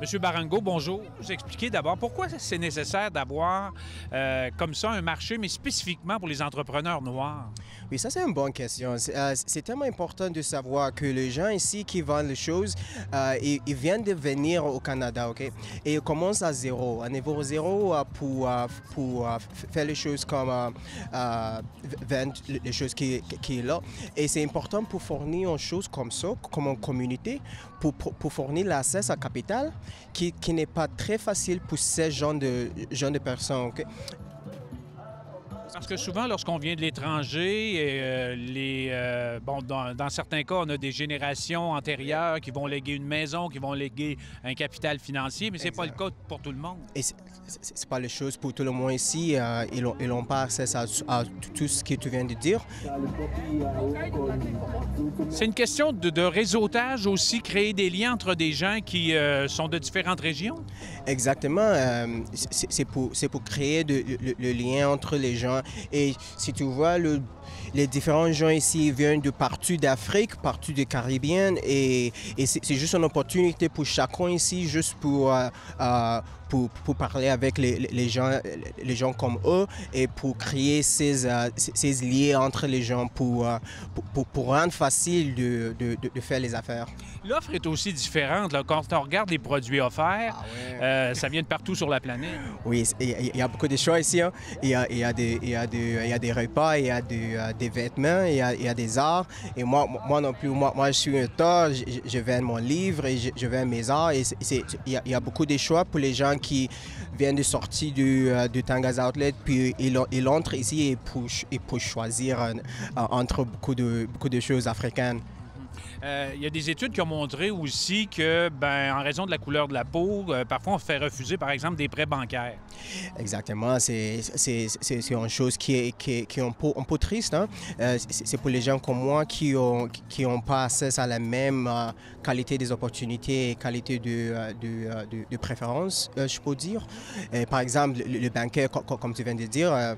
Monsieur Barango, bonjour. Vous expliquez d'abord pourquoi c'est nécessaire d'avoir comme ça un marché, mais spécifiquement pour les entrepreneurs noirs? Oui, ça c'est une bonne question. C'est tellement important de savoir que les gens ici qui vendent les choses, ils viennent de venir au Canada, OK? Et ils commencent à zéro, à niveau zéro pour faire les choses comme vendre les choses qui est là. Et c'est important pour fournir une chose comme ça, comme une communauté, pour fournir l'accès à capital qui n'est pas très facile pour ces gens de personnes. OK? Parce que souvent, lorsqu'on vient de l'étranger, dans certains cas, on a des générations antérieures qui vont léguer une maison, qui vont léguer un capital financier, mais ce n'est pas le cas pour tout le monde. Et c'est pas la chose pour tout le monde ici. Ils n'ont pas accès à tout ce que tu viens de dire. C'est une question de réseautage aussi, créer des liens entre des gens qui sont de différentes régions? Exactement. C'est pour créer le lien entre les gens. Et si tu vois, les différents gens ici viennent de partout d'Afrique, partout des Caribéennes, et c'est juste une opportunité pour chacun ici, juste pour parler avec les gens comme eux et pour créer ces liens entre les gens pour rendre facile de faire les affaires. L'offre est aussi différente. Là. Quand on regarde les produits offerts, ça vient de partout sur la planète. Oui, il y a beaucoup de choix ici. Hein. Il y a des repas, il y a des vêtements, il y a des arts. Et moi non plus, moi je suis un auteur, je vends mon livre et je vends mes arts. Et il y a beaucoup de choix pour les gens qui viennent de sortir du Tangaza Outlet, puis ils entrent ici et pour choisir entre beaucoup de choses africaines. Il y a des études qui ont montré aussi que, en raison de la couleur de la peau, parfois on fait refuser, par exemple, des prêts bancaires. Exactement. C'est une chose qui est un peu triste. Hein? C'est pour les gens comme moi qui ont pas accès à la même qualité des opportunités et qualité de préférence, je peux dire. Par exemple, le bancaire, comme tu viens de dire,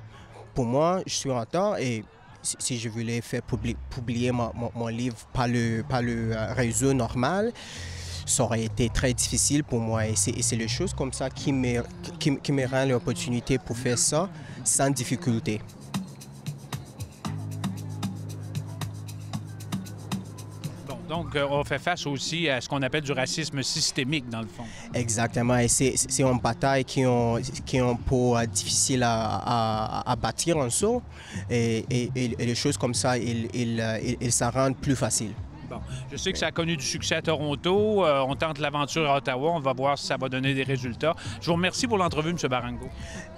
pour moi, je suis en temps et si je voulais faire publier mon livre par le réseau normal, ça aurait été très difficile pour moi. Et c'est les choses comme ça qui me rendent l'opportunité pour faire ça sans difficulté. Donc, on fait face aussi à ce qu'on appelle du racisme systémique, dans le fond. Exactement. Et c'est une bataille qui est un peu difficile à bâtir en soi. Et les choses comme ça, ils s'en rendent plus faciles. Bon, je sais que ça a connu du succès à Toronto. On tente l'aventure à Ottawa. On va voir si ça va donner des résultats. Je vous remercie pour l'entrevue, M. Barango.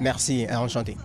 Merci. Enchanté.